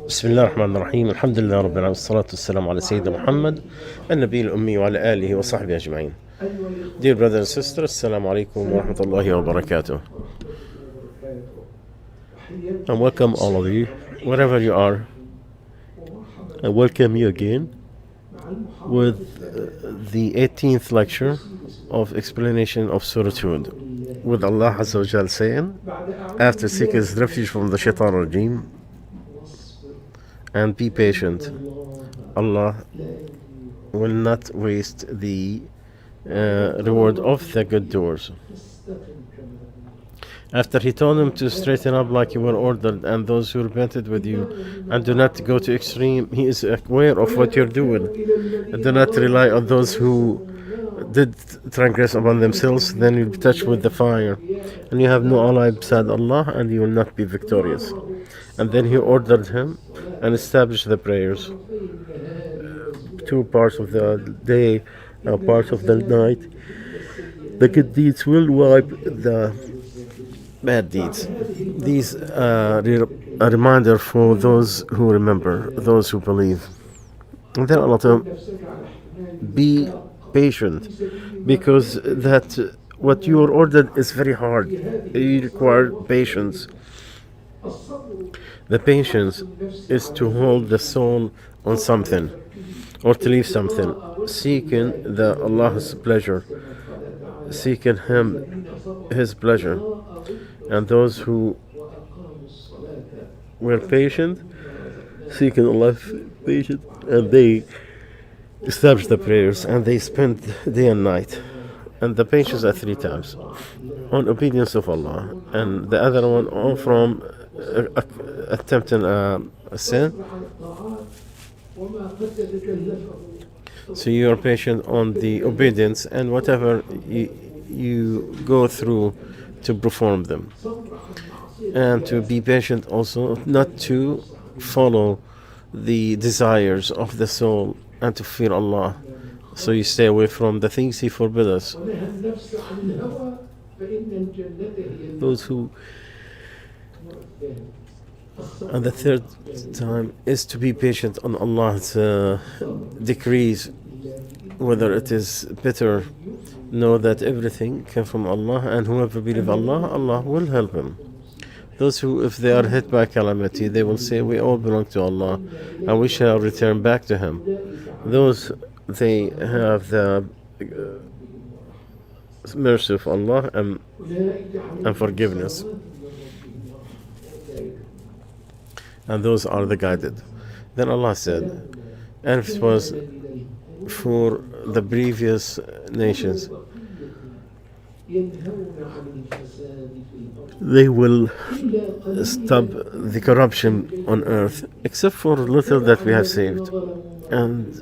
بسم الله الرحمن الرحيم. الحمد لله رب العالمين، والصلاة والسلام على سيدنا محمد النبي الأمي وعلى آله وصحبه أجمعين. Dear brothers and sisters, Assalamu alaikum wa rahmatullahi wa barakatuh. And welcome all of you, wherever you are. I welcome you again with the 18th lecture of explanation of Surah Hud, with Allah Azza wa Jal saying, after seeking refuge from the Shaitan Rajim, and be patient. Allah will not waste the reward of the good doers. After he told them to straighten up like you were ordered, and those who repented with you, and do not go to extreme, he is aware of what you're doing. And do not rely on those who did transgress upon themselves, then you'll be touched with the fire. And you have no ally beside Allah, and you will not be victorious. And then he ordered him and established the prayers. 2 parts of the day, parts of the night. The good deeds will wipe the bad deeds. These are a reminder for those who remember, those who believe. And then Allah told him, be patient, because that what you are ordered is very hard. You require patience. The patience is to hold the soul on something, or to leave something, seeking Allah's pleasure, seeking His pleasure. And those who were patient, seeking Allah's patience, and they established the prayers, and they spent day and night. And the patience are 3 times on obedience of Allah, and the other one from attempting a sin. So you are patient on the obedience and whatever you go through to perform them. And to be patient also, not to follow the desires of the soul, and to fear Allah. So you stay away from the things He forbids us. Those who... And the 3rd time is to be patient on Allah's decrees, whether it is better. Know that everything came from Allah, and whoever believes Allah, Allah will help him. Those who, if they are hit by calamity, they will say, we all belong to Allah, and we shall return back to Him. Those, they have the mercy of Allah and forgiveness. And those are the guided. Then Allah said, and if it was for the previous nations, they will stop the corruption on earth, except for little that we have saved. And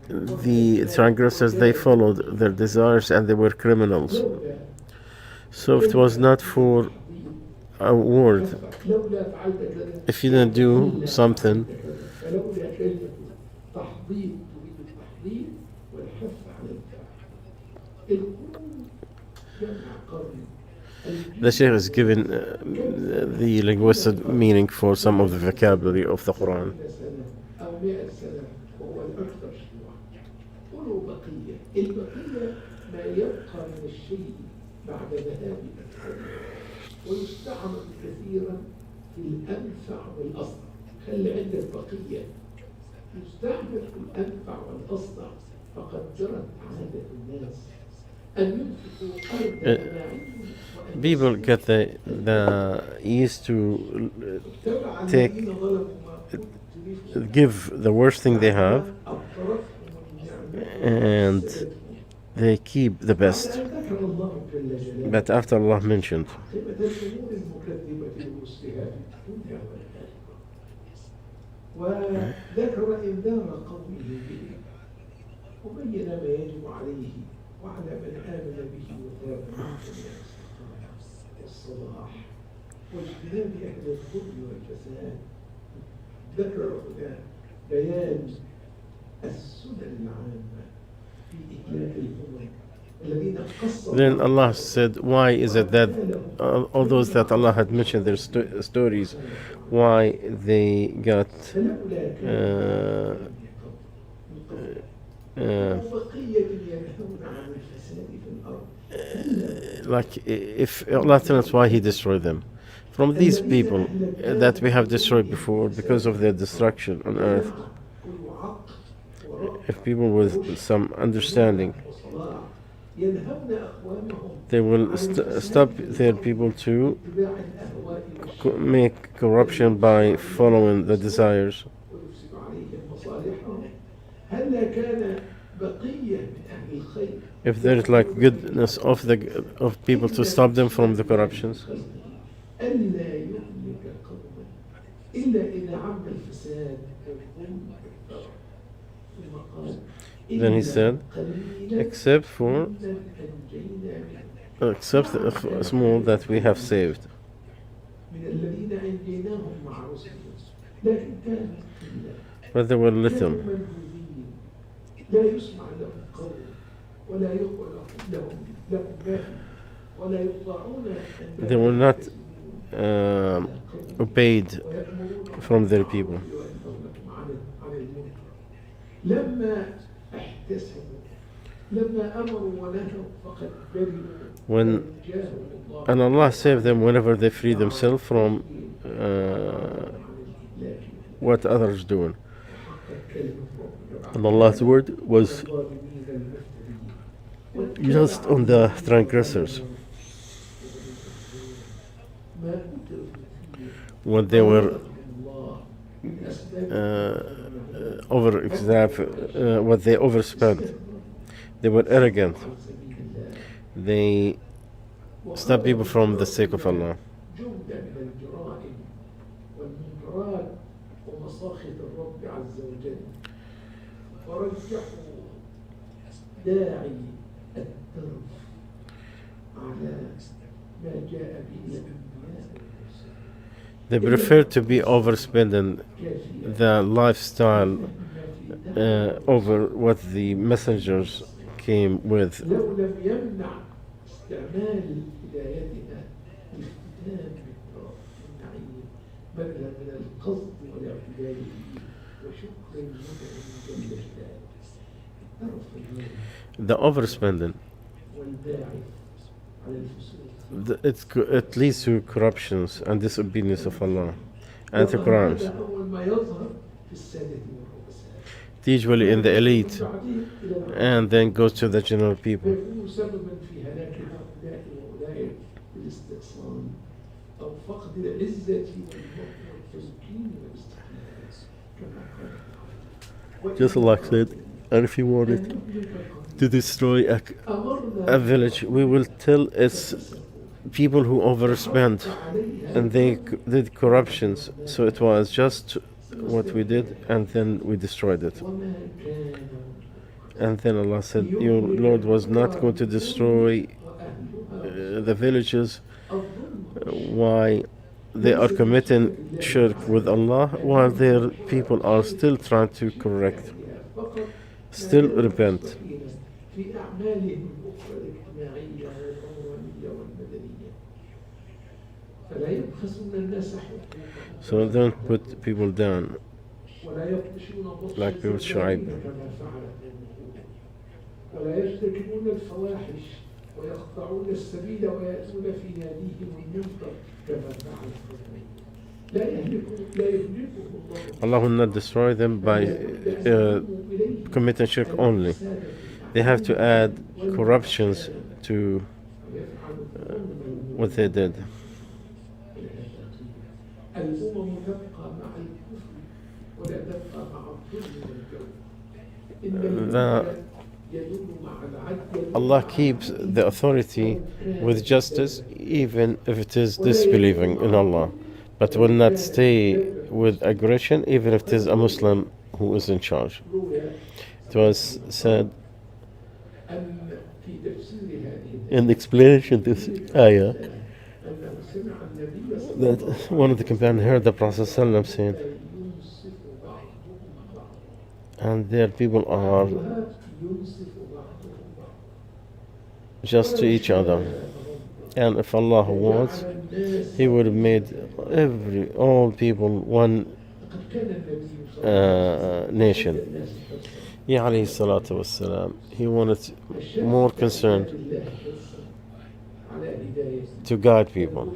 the transgressors, they followed their desires, and they were criminals. So if it was not for a word, if you didn't do something, the Shaykh is given the linguistic meaning for some of the vocabulary of the Quran. ويستعمل كثيرا في الأنفع والأصنع. خلي عندك بقية يستعمل في الأنفع والأصنع، فقد جرت عادة الناس أن ينفقوا أرض. People get the used to give the worst thing they have, and they keep the best. But after Allah mentioned, وذكر إنذار قومه به وبين ما يجب عليه وعلى من آمن به وتاب والصلاح واجتناب أهل الظلم والفساد. ذكر هنا بيان السنن العامة في إحياء الأمم الذين قص Then الله Allah said, why is it that أعمالهم all those that Allah had mentioned their stories, why they got فلولا كانوا uh, من قبل uh, أو بقية ينهون عن الفساد في الأرض like if Allah tells us why He destroyed them. From these الذين people that we have destroyed before because of their destruction on earth, وعقل ورأي if people with some understanding, وصلاح ينهون أقوامهم they will عن الفساد stop في their الأرض people to باتباع الأهواء والشهوات make corruption by following the desires. ويفسد عليهم مصالحهم هل كان بقية من أهل الخير If there is like goodness of people to stop them from the corruptions, ألا يهلك قوما إلا إذا عم الفساد والظلم والضرر ثم قال then He said, قليلا except for ممن أنجينا منهم except the small that we have saved. من الذين أنجيناهم مع رسلهم لكن كانوا قلة But they were كانوا little. منبوذين لا يسمع لهم قول ولا يقبل لهم باقي ولا يطاعون They were not obeyed from their people. لما احتسبوا لما أمروا ونهوا فقد برئوا When جاءوا الله and Allah saved them whenever they free themselves from what others doing. And Allah's word was just on the transgressors when they were what they overspent. They were arrogant. They stopped people from the sake of Allah. جملة من الجرائم والمنكرات ومساخط الرب عز وجل ورجحوا داعي الترف على ما جاء به الأنبياء They prefer to be overspending the lifestyle over what the messengers came with. لو لم يمنع استعمال هدايتنا الافتتان بالنعيم بدلا من القصد والاعتدال به وشكر المنعم جل جلاله طرف المال The overspending, والباعث على الفسوق it leads to corruptions and disobedience of Allah and to crimes. هذا أول ما يظهر في السادة والرؤساء Usually in the elite بعدين إلى العامة and then goes to the general people. فيكون سببا في هلاك هؤلاء وأولئك بالاستئصال أو فقد العزة والتمكين والاستقلال كما قال Just like said, and if you wanted to destroy a village, we will tell its people who overspent and they did corruptions. So it was just what we did, and then we destroyed it. And then Allah said, your Lord was not going to destroy the villages. Why they are committing shirk with Allah while their people are still trying to correct, still repent. في أعمالهم الأخرى الاجتماعية والعمرانية والمدنية فلا يبخسون الناس حقوقهم So don't put people down ولا يبطشون بطش like people Shu'aib. كما فعل قوم ولا يرتكبون الفواحش ويقطعون السبيل ويأتون في ناديهم المنكر كما فعل قوم لا يهلكهم الله Allah will not destroy them by committing shirk only. They have to add corruptions to what they did. الأمم تبقى مع الكفر ولا تبقى مع الظلم والجور إن يدل مع العدل Allah keeps the authority with justice even if it is disbelieving in Allah, but will not stay with aggression even if it is a Muslim who is in charge. It was said أن في تفسير هذه in the explanation of this ayah أنه سمع النبي صلى that الله عليه one of the companions heard the Prophet ﷺ saying, وسلم ينصف بعضهم بعضا and their people are ينصف بعضهم بعضا just to each other. And if Allah wants, He would have made all people one nation. Yeah, alayhi salatu wassalam. He wanted more concerned to guide people,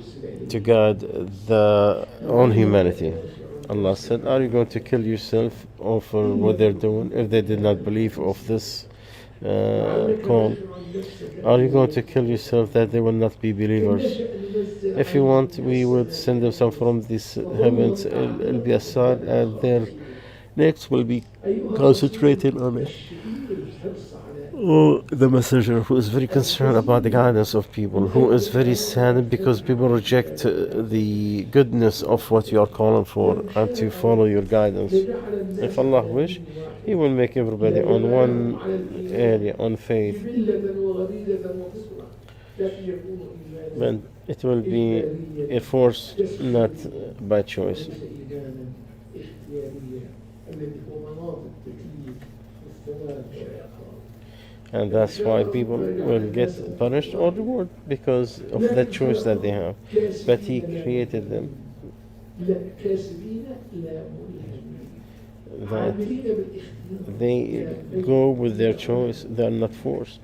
to guide the own humanity. Allah said, "Are you going to kill yourself over what they're doing if they did not believe of this call? Are you going to kill yourself that they will not be believers? If you want, we would send them some from these heavens. It'll be aside, and their necks will be concentrated on it." Oh, the messenger who is very concerned about the guidance of people, who is very sad because people reject the goodness of what you are calling for and to follow your guidance. If Allah wish, He will make everybody on one area, on faith. But it will be a force, not by choice. And that's why people will get punished or rewarded because of that choice that they have. But He created them that they go with their choice, they are not forced.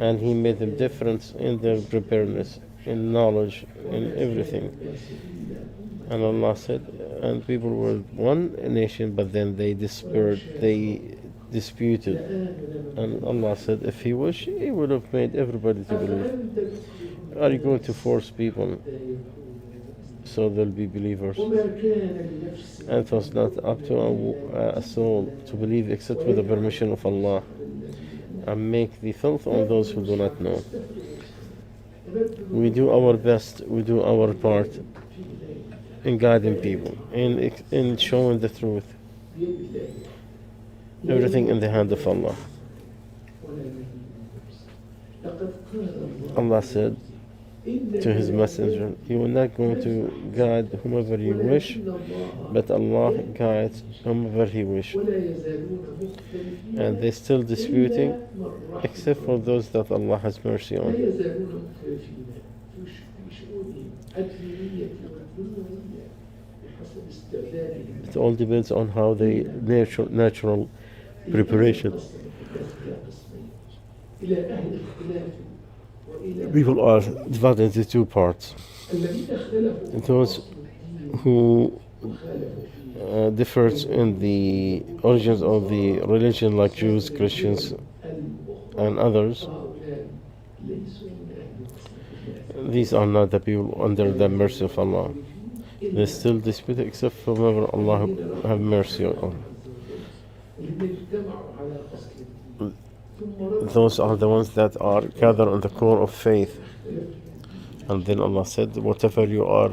And He made them different in their preparedness, in knowledge, in everything. And Allah said, and people were one nation, but then they disputed. And Allah said, if He wished, He would have made everybody to believe. Are you going to force people so they'll be believers? And it was not up to a soul to believe except with the permission of Allah, and make the filth on those who do not know. We do our best, we do our part in guiding people, in showing the truth. Everything in the hand of Allah. Allah said to His messenger, "You are not going to guide whomever you wish, but Allah guides whomever He wish." And they're still disputing, except for those that Allah has mercy on. It all depends on how they natural preparation. People are divided into two parts. Those who differs in the origins of the religion, like Jews, Christians, and others. These are not the people under the mercy of Allah. They still dispute except for whomever Allah have mercy on. Those are the ones that are gathered on the core of faith. And then Allah said, whatever you are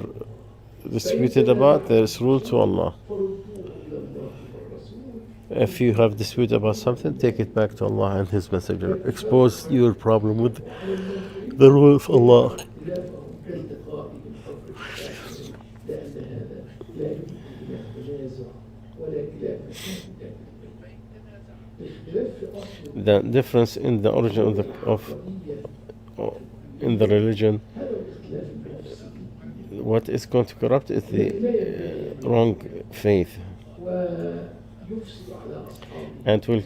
disputed about, there is rule to Allah. If you have dispute about something, take it back to Allah and His Messenger. Expose your problem with the rule of Allah. The difference in the origin in the religion, what is going to corrupt is the wrong faith, and will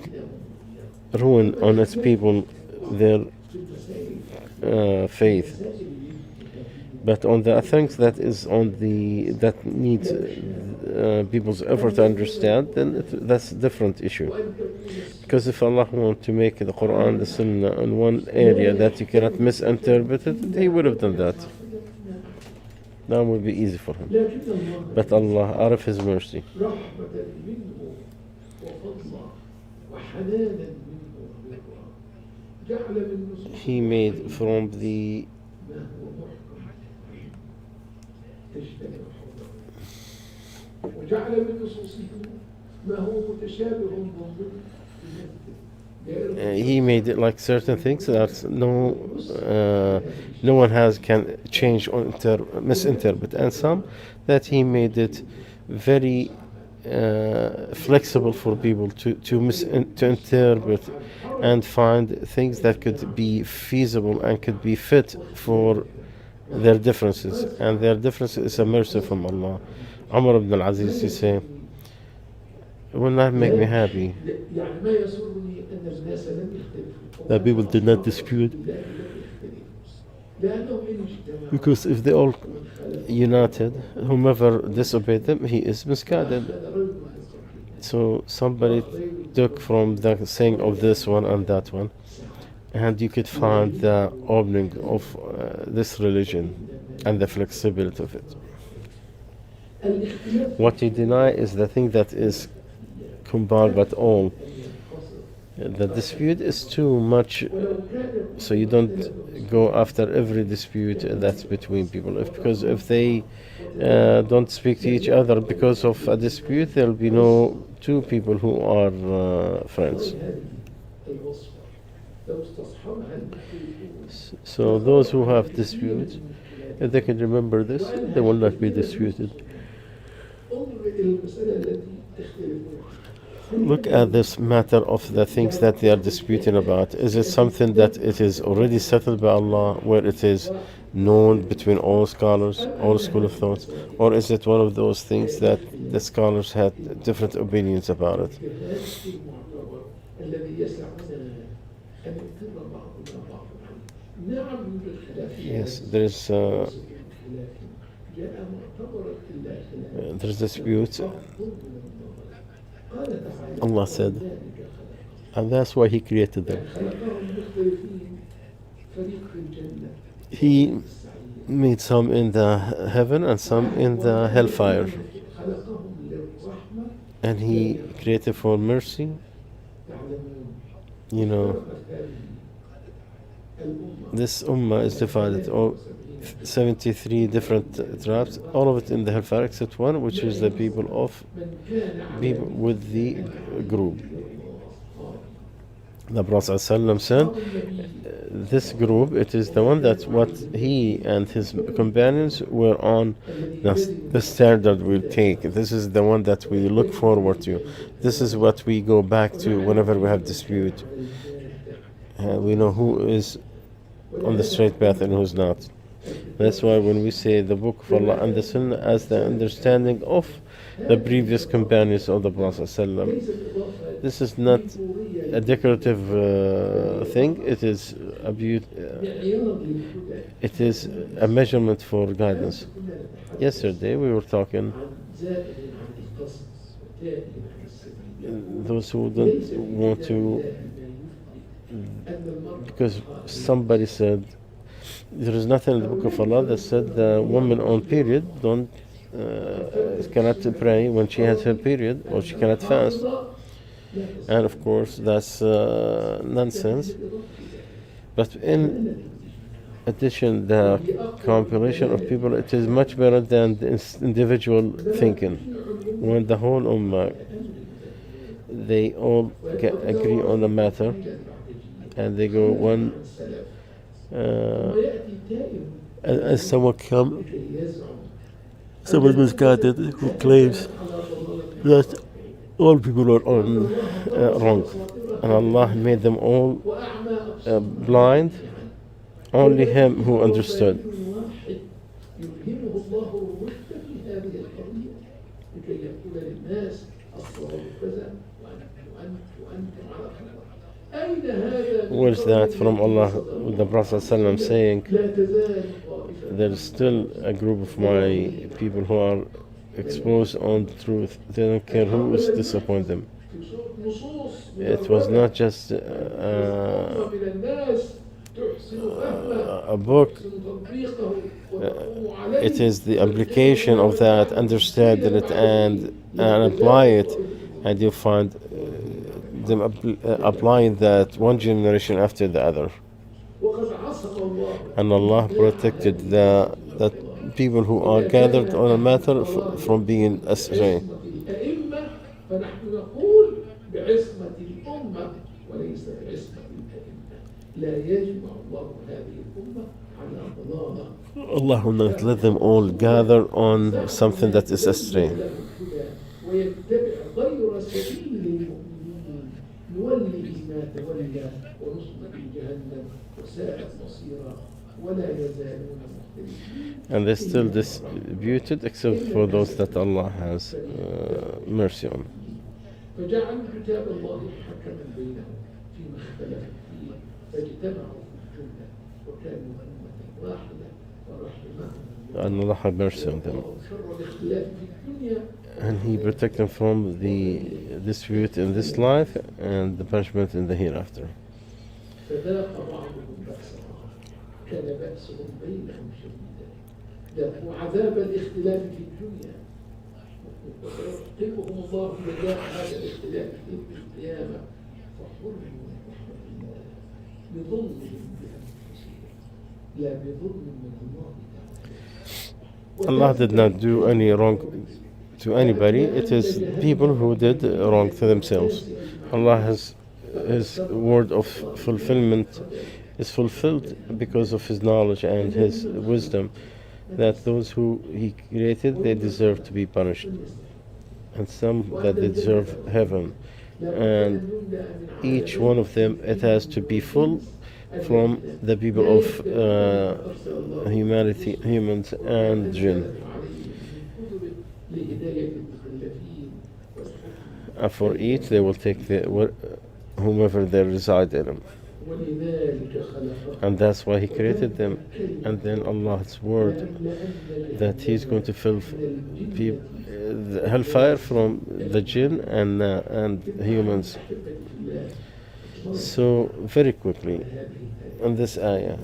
ruin on its people their faith. But on the things that is on that needs people's effort to understand, then that's a different issue. Because if Allah wanted to make the Quran, the Sunnah, in one area that you cannot misinterpret it, He would have done that. That would be easy for Him. But Allah, out of His mercy, He made from the He made it like certain things that no one can change or misinterpret, and some that He made it very flexible for people to interpret and find things that could be feasible and could be fit for their differences, and their differences is a mercy from Allah. Umar ibn al-Aziz, he say, it will not make me happy that people did not dispute, because if they all united, whomever disobeyed them, he is misguided. So somebody took from the saying of this one and that one, and you could find the opening of this religion and the flexibility of it. What you deny is the thing that is combined but all. The dispute is too much, so you don't go after every dispute that's between people. Because if they don't speak to each other because of a dispute, there'll be no two people who are friends. So those who have disputes, if they can remember this, they will not be disputed. Look at this matter of the things that they are disputing about. Is it something that it is already settled by Allah, where it is known between all scholars, all school of thought, or is it one of those things that the scholars had different opinions about it? Yes, there's dispute. Allah said, and that's why He created them. He made some in the heaven and some in the hellfire, and He created for mercy. You know, this ummah is divided, all 73 different tribes, all of it in the hellfire except one, which is the people with the group. The Prophet ﷺ said, this group, it is the one that what he and his companions were on, the standard we'll take. This is the one that we look forward to. This is what we go back to whenever we have dispute. We know who is on the straight path and who's not. That's why when we say the Book of Allah and the Sunnah as the understanding of the previous companions of the Prophet ﷺ, this is not a decorative thing. It is a it is a measurement for guidance. Yesterday we were talking those who don't want to, because somebody said there is nothing in the Book of Allah that said the woman on period cannot pray when she has her period, or she cannot fast. And of course that's nonsense. But in addition, the compilation of people, it is much better than the individual thinking. When the whole ummah, they all agree on a matter, and they go one, as someone misguided who claims that all people are on wrong, and Allah made them all blind. Only Him who understood. Where's that from Allah? The Prophet ﷺ saying, there's still a group of my people who are exposed on truth. They don't care who is disappoint them. It was not just a book. It is the application of that, understanding it and apply it, and you find them applying that one generation after the other. And Allah protected the people who are gathered on a matter from being astray. Allah will not let them all gather on something that is astray. ويتبع غير سبيل المؤمنين نوله ما تولى ونصله جهنم وساءت مصيرا ولا يزالون مختلفين. And they're still disputed except for those that Allah has mercy on. فجعلوا كتاب الله حكما بينهم فيما اختلفوا فيه فاجتمعوا في الجنة وكانوا أمة واحدة ورحمهم And Allah have mercy on them. وشر الاختلاف في الدنيا And He protect them from the dispute in this life and the punishment in the hereafter. فذاق بعضهم بأس بعض كان بأسهم بينهم شديدا ذاقوا عذاب الاختلاف في الدنيا ويعقبهم الله جزاء هذا الاختلاف يوم القيامة فحرموا من رحمة الله بظلمهم بأنفسهم لا بظلم من الله تعالى. Allah did not do any wrong to anybody. It is people who did wrong to themselves. Allah has His word of fulfillment is fulfilled because of His knowledge and His wisdom, that those who He created, they deserve to be punished, and some that they deserve heaven, and each one of them, it has to be full from the people of humanity, humans and jinn. And for each they will take whomever they reside in them. And that's why He created them. And then Allah's word that He's going to fill the hellfire from the jinn and humans. So very quickly in this ayah,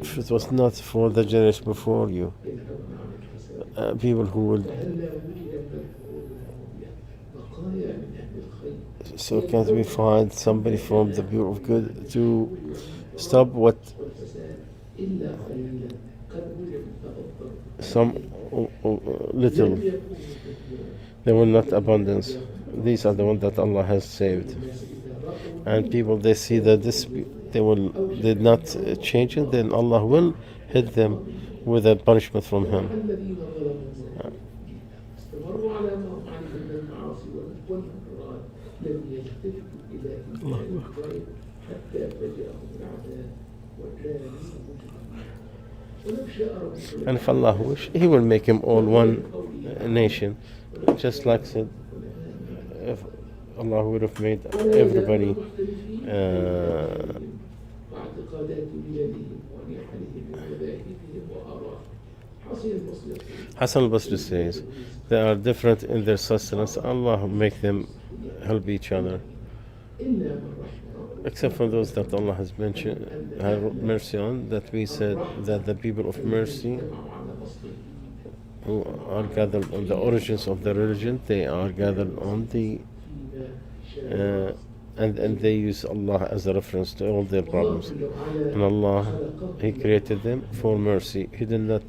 if it was not for the generation before you, people who will. So can't we find somebody from the people of good to stop what some little, they will not abundance. These are the ones that Allah has saved. And people, they see that this, they did not change it, then Allah will hit them with a punishment from Him. And if Allah wish, He will make him all one nation. Just like said, if Allah would have made everybody Hassan al-Basri says they are different in their sustenance. Allah will make them help each other, except for those that Allah has mentioned, have mercy on, that we said that the people of mercy who are gathered on the origins of the religion, they are gathered on the and they use Allah as a reference to all their problems. And Allah, He created them for mercy. He did not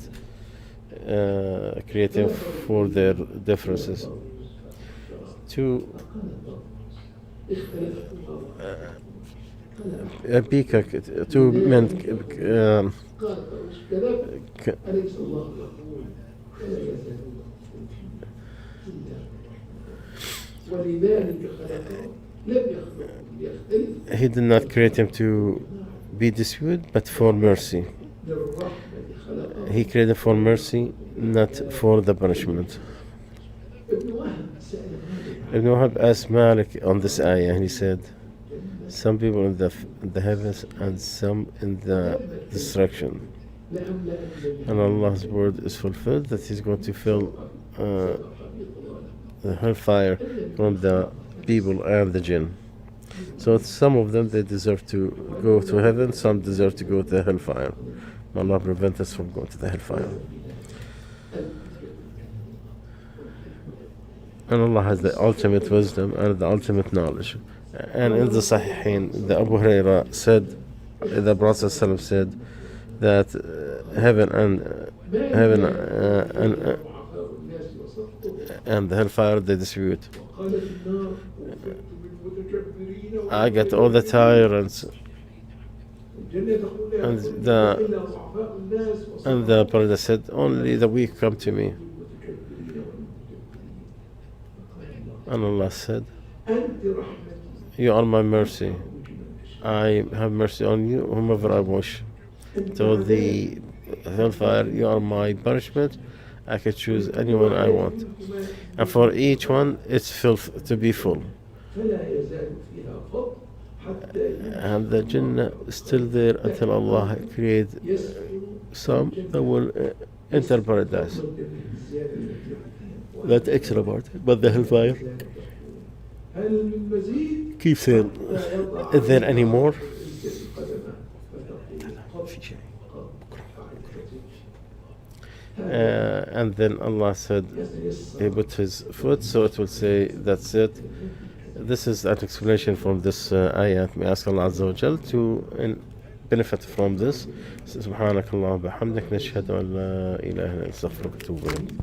create them for their differences. To a peacock, two men He did not create him to be disputed, but for mercy. He created for mercy, not for the punishment. Ibn Wahab asked Malik on this ayah, and he said, some people in the heavens and some in the destruction. And Allah's word is fulfilled that He's going to fill the hellfire from the people and the jinn. So some of them, they deserve to go to heaven, some deserve to go to the hellfire. May Allah prevent us from going to the hellfire. And Allah has the ultimate wisdom and the ultimate knowledge. And in the Sahihain, the Abu Hurairah said, the Prophet said that heaven and the hellfire, they dispute. I get all the tyrants, and the Prophet said, only the weak come to me. And Allah said, أنت رحمتي you are my mercy. بمن أشاء. I have mercy on you, whomever I wish. أنت To the hellfire, you are my punishment. I can choose anyone I want. And for each one, it's filled to be full. فلا يزال فيها فضل حتى And the Jannah is still there until Allah create يسكن some that will enter paradise. That extra part. But the hellfire هل من مزيد keeps saying, is there any more? And then Allah said, he put his foot, so it will say, that's it. This is an explanation from this ayat. May I ask Allah Azza wa Jal to benefit from this. سبحانك اللهم وبحمدك نشهد أن لا إله إلا أنت نستغفرك ونتوب إليك.